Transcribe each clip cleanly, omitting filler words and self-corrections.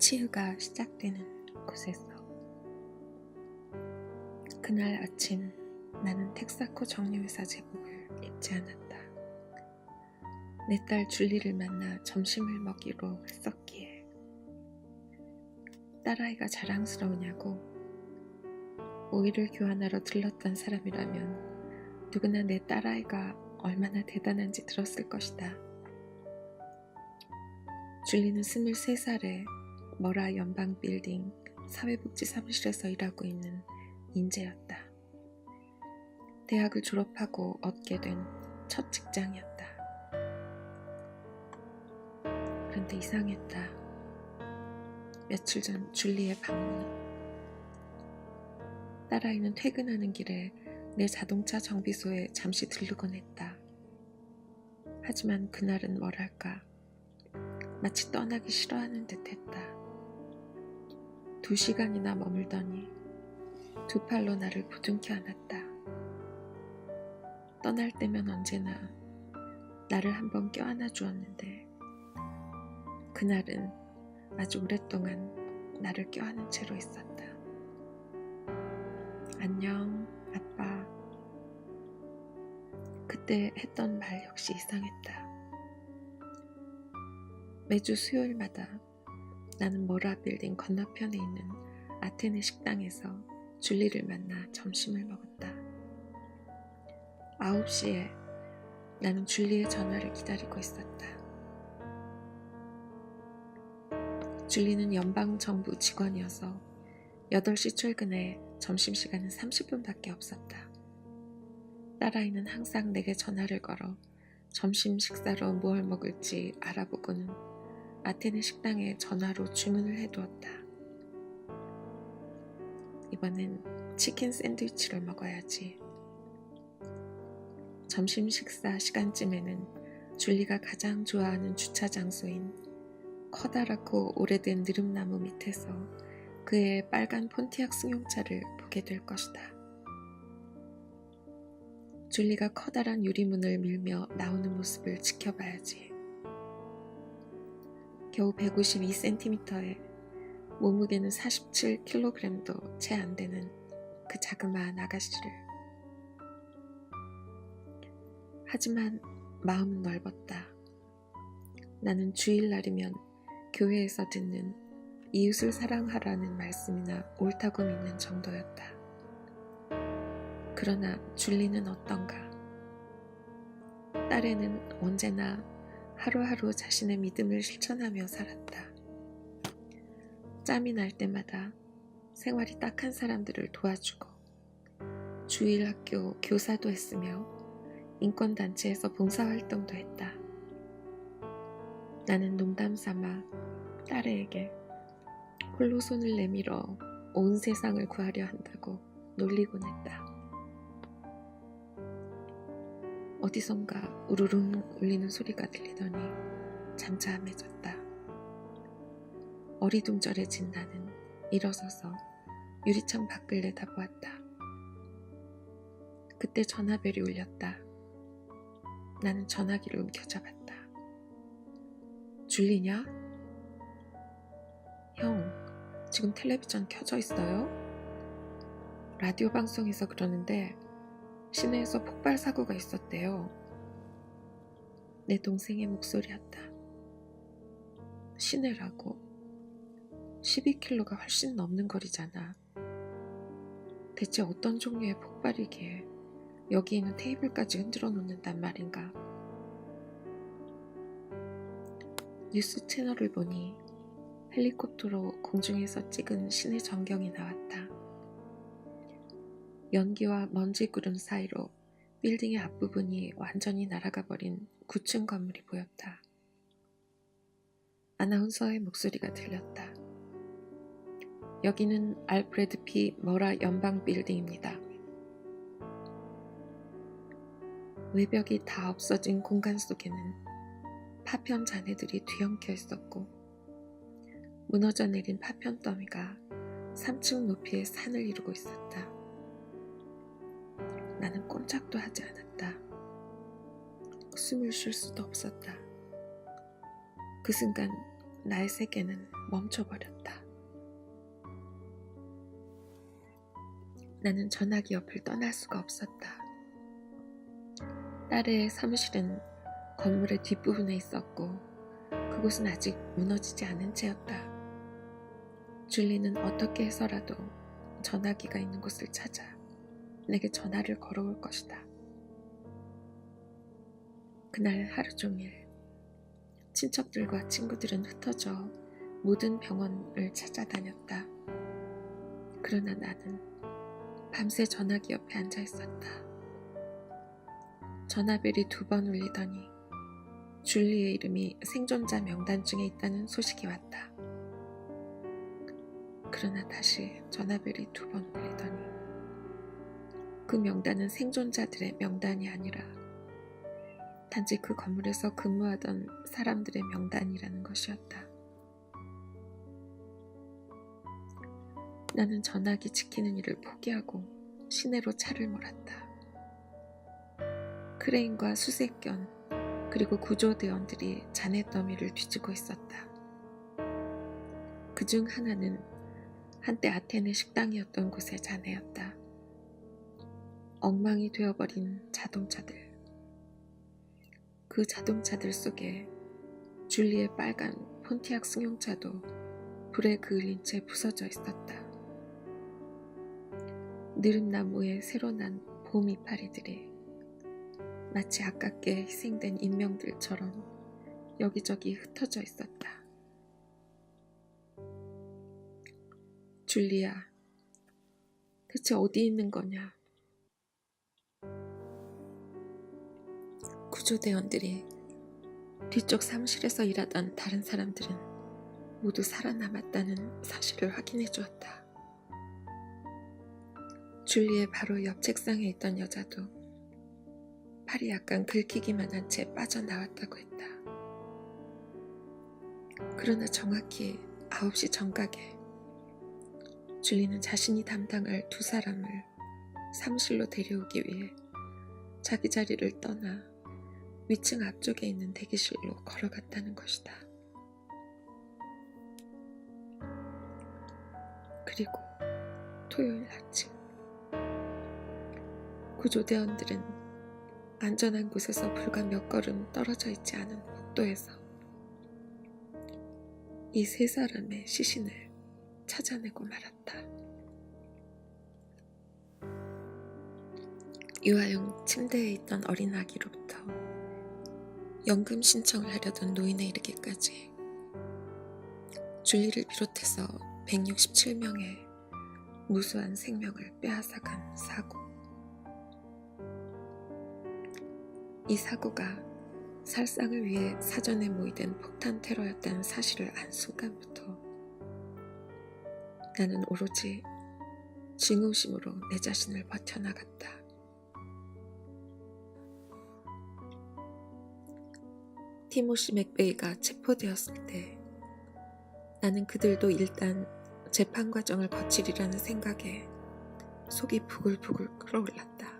치유가 시작되는 곳에서. 그날 아침 나는 텍사코 정리회사 제복을 입지 않았다. 내 딸 줄리를 만나 점심을 먹기로 했었기에. 딸아이가 자랑스러우냐고. 오일을 교환하러 들렀던 사람이라면 누구나 내 딸아이가 얼마나 대단한지 들었을 것이다. 줄리는 23살에 머라 연방 빌딩 사회복지 사무실에서 일하고 있는 인재였다. 대학을 졸업하고 얻게 된 첫 직장이었다. 그런데 이상했다. 며칠 전 줄리의 방문. 딸아이는 퇴근하는 길에 내 자동차 정비소에 잠시 들르곤 했다. 하지만 그날은 뭐랄까 마치 떠나기 싫어하는 듯했다. 2시간이나 머물더니 두 팔로 나를 부둥켜 안았다. 떠날 때면 언제나 나를 한번 껴안아 주었는데 그날은 아주 오랫동안 나를 껴안은 채로 있었다. 안녕, 아빠. 그때 했던 말 역시 이상했다. 매주 수요일마다 나는 머라 빌딩 건너편에 있는 아테네 식당에서 줄리를 만나 점심을 먹었다. 9시에 나는 줄리의 전화를 기다리고 있었다. 줄리는 연방정부 직원이어서 8시 출근에 점심시간은 30분밖에 없었다. 딸아이는 항상 내게 전화를 걸어 점심 식사로 무얼 먹을지 알아보고는 아테네 식당에 전화로 주문을 해두었다. 이번엔 치킨 샌드위치를 먹어야지. 점심 식사 시간쯤에는 줄리가 가장 좋아하는 주차 장소인 커다랗고 오래된 느릅나무 밑에서 그의 빨간 폰티악 승용차를 보게 될 것이다. 줄리가 커다란 유리문을 밀며 나오는 모습을 지켜봐야지. 겨우 152cm에 몸무게는 47kg도 채 안 되는 그 자그마한 아가씨를. 하지만 마음은 넓었다. 나는 주일날이면 교회에서 듣는 이웃을 사랑하라는 말씀이나 옳다고 믿는 정도였다. 그러나 줄리는 어떤가? 딸애는 언제나 하루하루 자신의 믿음을 실천하며 살았다. 짬이 날 때마다 생활이 딱한 사람들을 도와주고 주일 학교 교사도 했으며 인권단체에서 봉사활동도 했다. 나는 농담삼아 딸애에게 홀로 손을 내밀어 온 세상을 구하려 한다고 놀리곤 했다. 어디선가 우르릉 울리는 소리가 들리더니 잠잠해졌다. 어리둥절해진 나는 일어서서 유리창 밖을 내다보았다. 그때 전화벨이 울렸다. 나는 전화기를 움켜잡았다. 줄리냐? 형, 지금 텔레비전 켜져 있어요? 라디오 방송에서 그러는데 시내에서 폭발 사고가 있었대요. 내 동생의 목소리였다. 시내라고? 12km가 훨씬 넘는 거리잖아. 대체 어떤 종류의 폭발이기에 여기 있는 테이블까지 흔들어 놓는단 말인가? 뉴스 채널을 보니 헬리콥터로 공중에서 찍은 시내 전경이 나왔다. 연기와 먼지 구름 사이로 빌딩의 앞부분이 완전히 날아가 버린 9층 건물이 보였다. 아나운서의 목소리가 들렸다. 여기는 알프레드 P. 머라 연방 빌딩입니다. 외벽이 다 없어진 공간 속에는 파편 잔해들이 뒤엉켜 있었고 무너져 내린 파편 더미가 3층 높이의 산을 이루고 있었다. 나는 꼼짝도 하지 않았다. 숨을 쉴 수도 없었다. 그 순간 나의 세계는 멈춰버렸다. 나는 전화기 옆을 떠날 수가 없었다. 딸의 사무실은 건물의 뒷부분에 있었고 그곳은 아직 무너지지 않은 채였다. 줄리는 어떻게 해서라도 전화기가 있는 곳을 찾아 내게 전화를 걸어올 것이다. 그날 하루 종일 친척들과 친구들은 흩어져 모든 병원을 찾아다녔다. 그러나 나는 밤새 전화기 옆에 앉아 있었다. 전화벨이 2번 울리더니 줄리의 이름이 생존자 명단 중에 있다는 소식이 왔다. 그러나 다시 전화벨이 2번 울리더니 그 명단은 생존자들의 명단이 아니라 단지 그 건물에서 근무하던 사람들의 명단이라는 것이었다. 나는 전화기 지키는 일을 포기하고 시내로 차를 몰았다. 크레인과 수색견 그리고 구조대원들이 잔해 더미를 뒤지고 있었다. 그중 하나는 한때 아테네 식당이었던 곳의 잔해였다. 엉망이 되어버린 자동차들. 그 자동차들 속에 줄리의 빨간 폰티악 승용차도 불에 그을린 채 부서져 있었다. 느릅나무에 새로 난 봄 이파리들이 마치 아깝게 희생된 인명들처럼 여기저기 흩어져 있었다. 줄리야, 대체 어디 있는 거냐? 구조대원들이 뒤쪽 사무실에서 일하던 다른 사람들은 모두 살아남았다는 사실을 확인해 주었다. 줄리의 바로 옆 책상에 있던 여자도 팔이 약간 긁히기만 한 채 빠져나왔다고 했다. 그러나 정확히 9시 정각에 줄리는 자신이 담당할 2사람을 사무실로 데려오기 위해 자기 자리를 떠나 위층 앞쪽에 있는 대기실로 걸어갔다는 것이다. 그리고 토요일 아침 구조대원들은 안전한 곳에서 불과 몇 걸음 떨어져 있지 않은 복도에서 이 3사람의 시신을 찾아내고 말았다. 유아용 침대에 있던 어린 아기로부터 연금 신청을 하려던 노인에 이르기까지 줄리를 비롯해서 167명의 무수한 생명을 빼앗아간 사고. 이 사고가 살상을 위해 사전에 모의된 폭탄 테러였다는 사실을 안 순간부터 나는 오로지 증오심으로 내 자신을 버텨나갔다. 티모시 맥베이가 체포되었을 때 나는 그들도 일단 재판 과정을 거치리라는 생각에 속이 부글부글 끓어올랐다.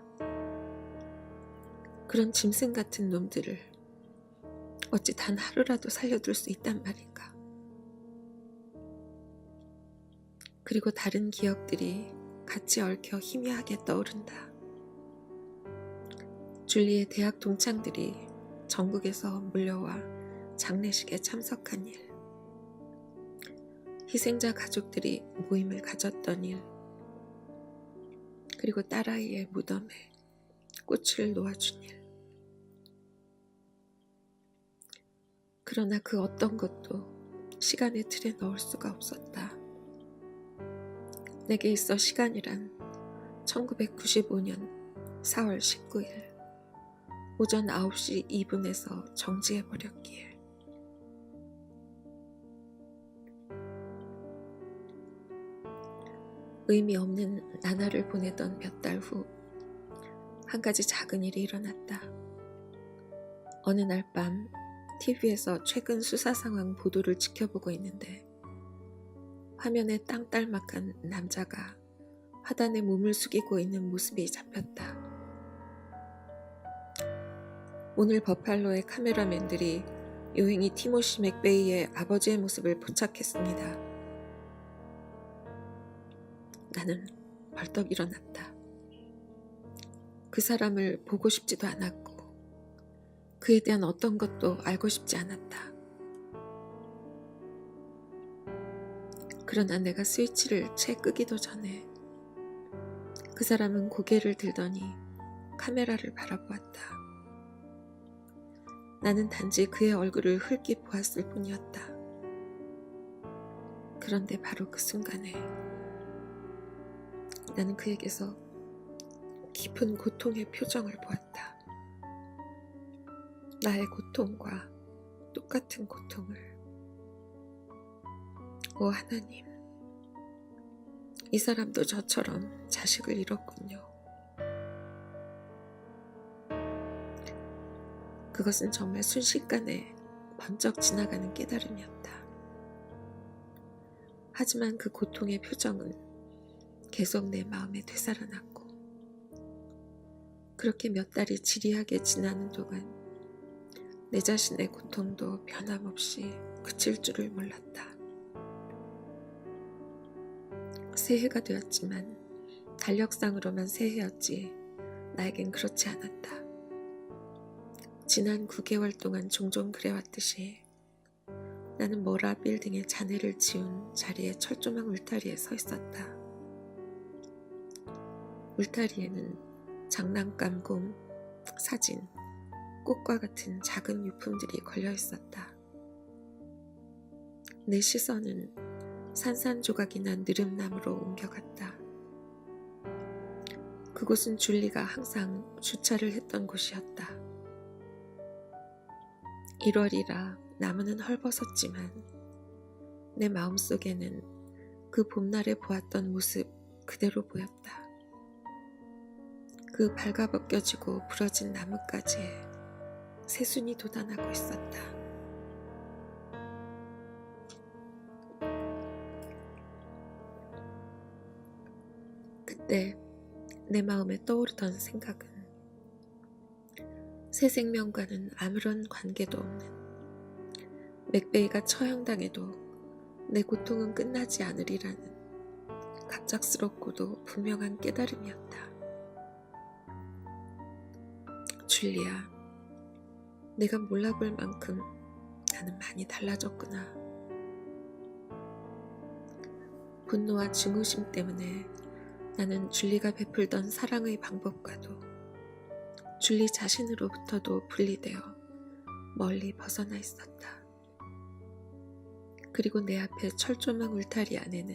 그런 짐승 같은 놈들을 어찌 단 하루라도 살려둘 수 있단 말인가. 그리고 다른 기억들이 같이 얽혀 희미하게 떠오른다. 줄리의 대학 동창들이 전국에서 몰려와 장례식에 참석한 일, 희생자 가족들이 모임을 가졌던 일, 그리고 딸아이의 무덤에 꽃을 놓아준 일. 그러나 그 어떤 것도 시간의 틀에 넣을 수가 없었다. 내게 있어 시간이란 1995년 4월 19일 오전 9시 2분에서 정지해버렸기에. 의미 없는 나날을 보내던 몇 달 후 한 가지 작은 일이 일어났다. 어느 날 밤 TV에서 최근 수사 상황 보도를 지켜보고 있는데 화면에 땅딸막한 남자가 화단에 몸을 숙이고 있는 모습이 잡혔다. 오늘 버팔로의 카메라맨들이 요행이 티모시 맥베이의 아버지의 모습을 포착했습니다. 나는 벌떡 일어났다. 그 사람을 보고 싶지도 않았고 그에 대한 어떤 것도 알고 싶지 않았다. 그러나 내가 스위치를 채 끄기도 전에 그 사람은 고개를 들더니 카메라를 바라보았다. 나는 단지 그의 얼굴을 흘낏 보았을 뿐이었다. 그런데 바로 그 순간에 나는 그에게서 깊은 고통의 표정을 보았다. 나의 고통과 똑같은 고통을. 오 하나님, 이 사람도 저처럼 자식을 잃었군요. 그것은 정말 순식간에 번쩍 지나가는 깨달음이었다. 하지만 그 고통의 표정은 계속 내 마음에 되살아났고 그렇게 몇 달이 지리하게 지나는 동안 내 자신의 고통도 변함없이 그칠 줄을 몰랐다. 새해가 되었지만 달력상으로만 새해였지 나에겐 그렇지 않았다. 지난 9개월 동안 종종 그래왔듯이 나는 모라 빌딩의 잔해를 지운 자리에 철조망 울타리에 서 있었다. 울타리에는 장난감 곰, 사진, 꽃과 같은 작은 유품들이 걸려 있었다. 내 시선은 산산조각이 난 느릅나무로 옮겨갔다. 그곳은 줄리가 항상 주차를 했던 곳이었다. 1월이라 나무는 헐벗었지만 내 마음속에는 그 봄날에 보았던 모습 그대로 보였다. 그 발가벗겨지고 부러진 나뭇가지에 새순이 돋아나고 있었다. 그때 내 마음에 떠오르던 생각은 새 생명과는 아무런 관계도 없는 맥베이가 처형당해도 내 고통은 끝나지 않으리라는 갑작스럽고도 분명한 깨달음이었다. 줄리아, 내가 몰라볼 만큼 나는 많이 달라졌구나. 분노와 증오심 때문에 나는 줄리가 베풀던 사랑의 방법과도 줄리 자신으로부터도 분리되어 멀리 벗어나 있었다. 그리고 내 앞에 철조망 울타리 안에는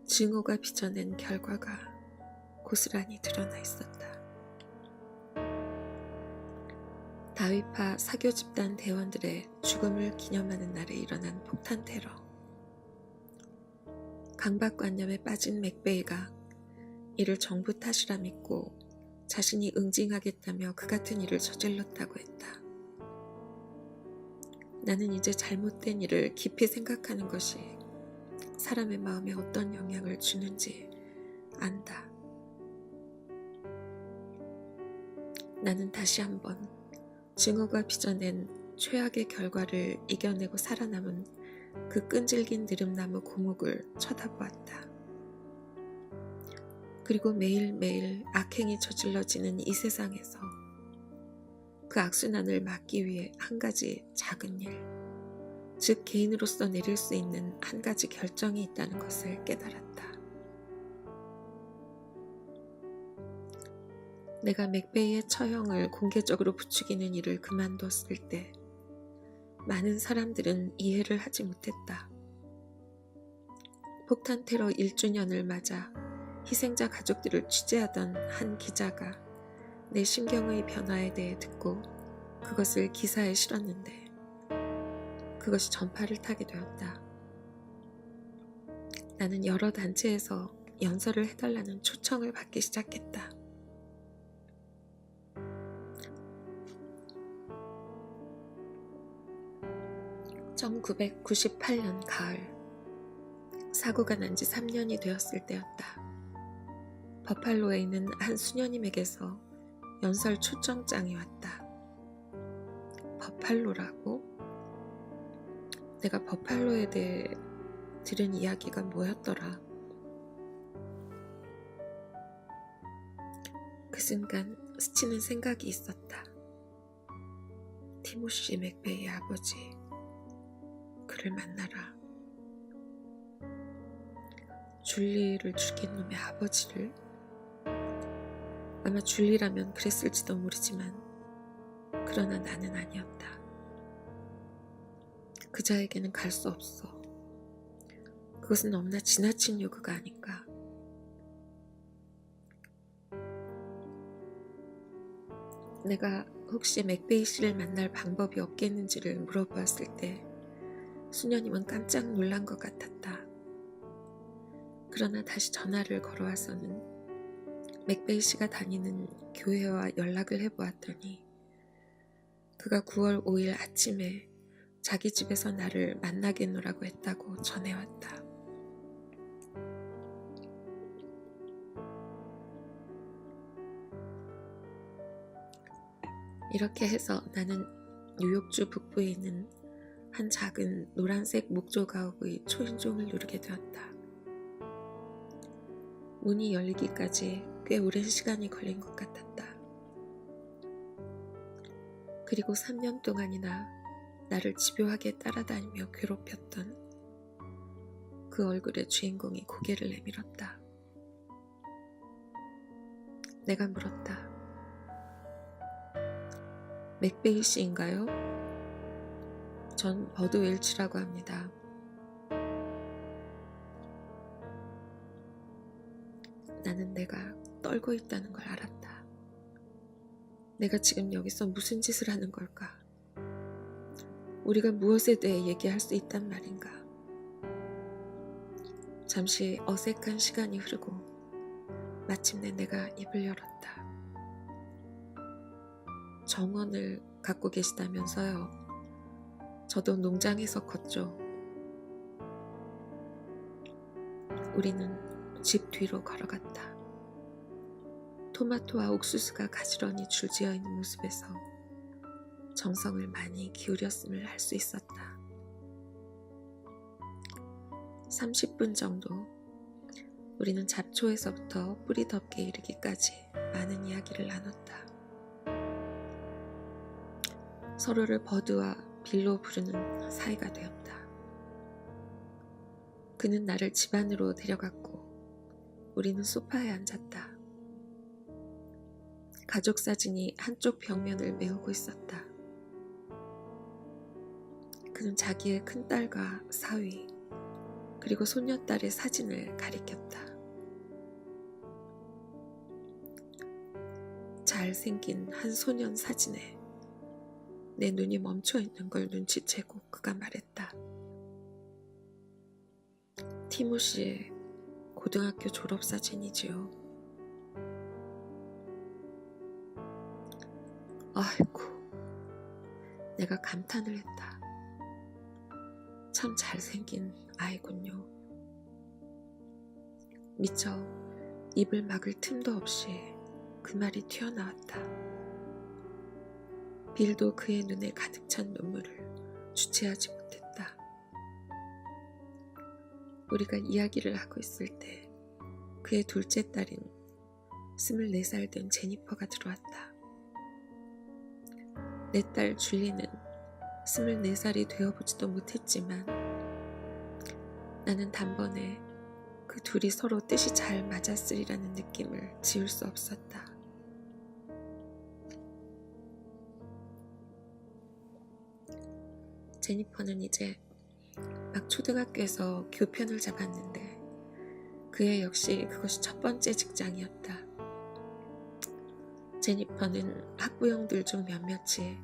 증오가 빚어낸 결과가 고스란히 드러나 있었다. 다위파 사교 집단 대원들의 죽음을 기념하는 날에 일어난 폭탄 테러. 강박관념에 빠진 맥베이가 이를 정부 탓이라 믿고 자신이 응징하겠다며 그 같은 일을 저질렀다고 했다. 나는 이제 잘못된 일을 깊이 생각하는 것이 사람의 마음에 어떤 영향을 주는지 안다. 나는 다시 한번 증오가 빚어낸 최악의 결과를 이겨내고 살아남은 그 끈질긴 느릅나무 고목을 쳐다보았다. 그리고 매일매일 악행이 저질러지는 이 세상에서 그 악순환을 막기 위해 한 가지 작은 일, 즉 개인으로서 내릴 수 있는 한 가지 결정이 있다는 것을 깨달았다. 내가 맥베이의 처형을 공개적으로 부추기는 일을 그만뒀을 때 많은 사람들은 이해를 하지 못했다. 폭탄 테러 1주년을 맞아 희생자 가족들을 취재하던 한 기자가 내 심경의 변화에 대해 듣고 그것을 기사에 실었는데 그것이 전파를 타게 되었다. 나는 여러 단체에서 연설을 해달라는 초청을 받기 시작했다. (1998년) 가을, 사고가 난 지 3년이 되었을 때였다. 버팔로에 있는 한 수녀님에게서 연설 초청장이 왔다. 버팔로라고? 내가 버팔로에 대해 들은 이야기가 뭐였더라? 그 순간 스치는 생각이 있었다. 티모시 맥베이의 아버지, 그를 만나라. 줄리를 죽인 놈의 아버지를? 아마 줄리라면 그랬을지도 모르지만 그러나 나는 아니었다. 그자에게는 갈 수 없어. 그것은 너무나 지나친 요구가 아닌가. 내가 혹시 맥베이 씨를 만날 방법이 없겠는지를 물어보았을 때 수녀님은 깜짝 놀란 것 같았다. 그러나 다시 전화를 걸어와서는 맥베이 씨가 다니는 교회와 연락을 해보았더니 그가 9월 5일 아침에 자기 집에서 나를 만나겠노라고 했다고 전해왔다. 이렇게 해서 나는 뉴욕주 북부에 있는 한 작은 노란색 목조가옥의 초인종을 누르게 되었다. 문이 열리기까지 꽤 오랜 시간이 걸린 것 같았다. 그리고 3년 동안이나 나를 집요하게 따라다니며 괴롭혔던 그 얼굴의 주인공이 고개를 내밀었다. 내가 물었다. 맥베이 씨인가요? 전 버드 웰치라고 합니다. 나는 내가 떨고 있다는 걸 알았다. 내가 지금 여기서 무슨 짓을 하는 걸까? 우리가 무엇에 대해 얘기할 수 있단 말인가? 잠시 어색한 시간이 흐르고 마침내 내가 입을 열었다. 정원을 갖고 계시다면서요. 저도 농장에서 컸죠. 우리는 집 뒤로 걸어갔다. 토마토와 옥수수가 가지런히 줄지어 있는 모습에서 정성을 많이 기울였음을 알 수 있었다. 30분 정도 우리는 잡초에서부터 뿌리 덮개 이르기까지 많은 이야기를 나눴다. 서로를 버드와 빌로 부르는 사이가 되었다. 그는 나를 집 안으로 데려갔고 우리는 소파에 앉았다. 가족 사진이 한쪽 벽면을 메우고 있었다. 그는 자기의 큰딸과 사위 그리고 손녀딸의 사진을 가리켰다. 잘생긴 한 소년 사진에 내 눈이 멈춰 있는 걸 눈치채고 그가 말했다. 티모시의 고등학교 졸업사진이지요. 아이고, 내가 감탄을 했다. 참 잘생긴 아이군요. 미처 입을 막을 틈도 없이 그 말이 튀어나왔다. 빌도 그의 눈에 가득 찬 눈물을 주체하지 못했다. 우리가 이야기를 하고 있을 때 그의 둘째 딸인 24살 된 제니퍼가 들어왔다. 내 딸 줄리는 24살이 되어보지도 못했지만 나는 단번에 그 둘이 서로 뜻이 잘 맞았으리라는 느낌을 지울 수 없었다. 제니퍼는 이제 막 초등학교에서 교편을 잡았는데 그의 역시 그것이 첫 번째 직장이었다. 제니퍼는 학부형들 중 몇몇이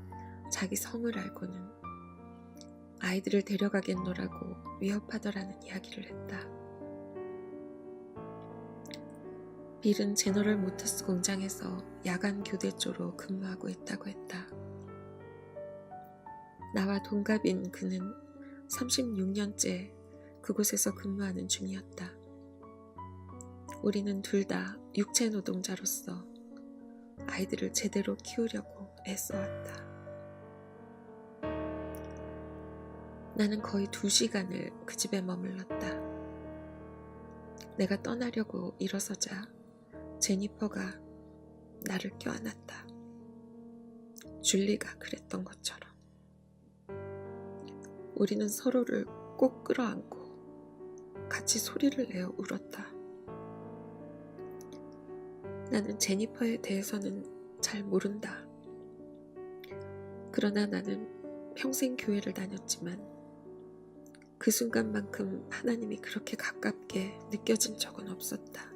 자기 성을 알고는 아이들을 데려가겠노라고 위협하더라는 이야기를 했다. 빌은 제너럴 모터스 공장에서 야간 교대조로 근무하고 있다고 했다. 나와 동갑인 그는 36년째 그곳에서 근무하는 중이었다. 우리는 둘 다 육체 노동자로서 아이들을 제대로 키우려고 애써왔다. 나는 거의 2시간을 그 집에 머물렀다. 내가 떠나려고 일어서자 제니퍼가 나를 껴안았다. 줄리가 그랬던 것처럼. 우리는 서로를 꼭 끌어안고 같이 소리를 내어 울었다. 나는 제니퍼에 대해서는 잘 모른다. 그러나 나는 평생 교회를 다녔지만 그 순간만큼 하나님이 그렇게 가깝게 느껴진 적은 없었다.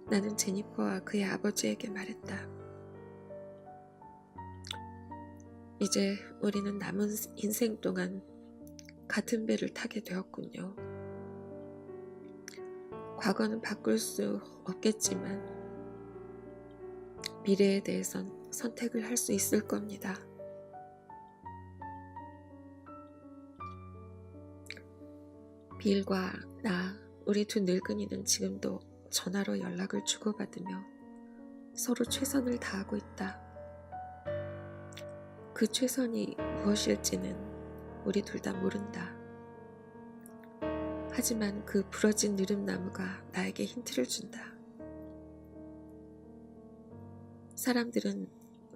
나는 제니퍼와 그의 아버지에게 말했다. 이제 우리는 남은 인생 동안 같은 배를 타게 되었군요. 과거는 바꿀 수 없겠지만 미래에 대해선 선택을 할 수 있을 겁니다. 빌과 나, 우리 두 늙은이는 지금도 전화로 연락을 주고받으며 서로 최선을 다하고 있다. 그 최선이 무엇일지는 우리 둘 다 모른다. 하지만 그 부러진 느릅나무가 나에게 힌트를 준다. 사람들은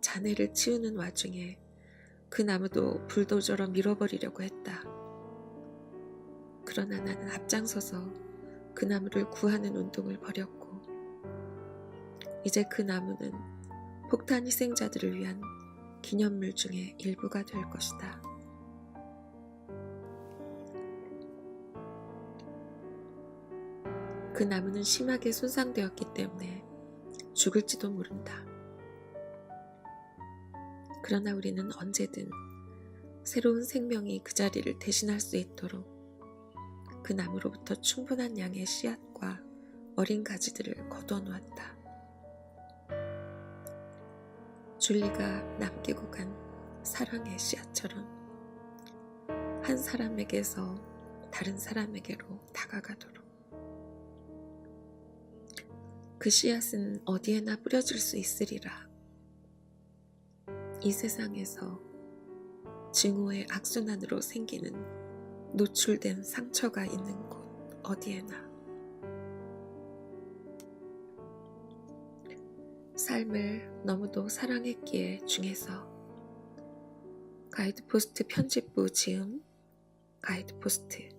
잔해를 치우는 와중에 그 나무도 불도저로 밀어버리려고 했다. 그러나 나는 앞장서서 그 나무를 구하는 운동을 벌였고, 이제 그 나무는 폭탄 희생자들을 위한 기념물 중에 일부가 될 것이다. 그 나무는 심하게 손상되었기 때문에 죽을지도 모른다. 그러나 우리는 언제든 새로운 생명이 그 자리를 대신할 수 있도록 그 나무로부터 충분한 양의 씨앗과 어린 가지들을 거두어 놓았다. 줄리가 남기고 간 사랑의 씨앗처럼 한 사람에게서 다른 사람에게로 다가가도록. 그 씨앗은 어디에나 뿌려질 수 있으리라. 이 세상에서 증오의 악순환으로 생기는 노출된 상처가 있는 곳 어디에나. 삶을 너무도 사랑했기에 중에서 가이드포스트 편집부 지음 가이드포스트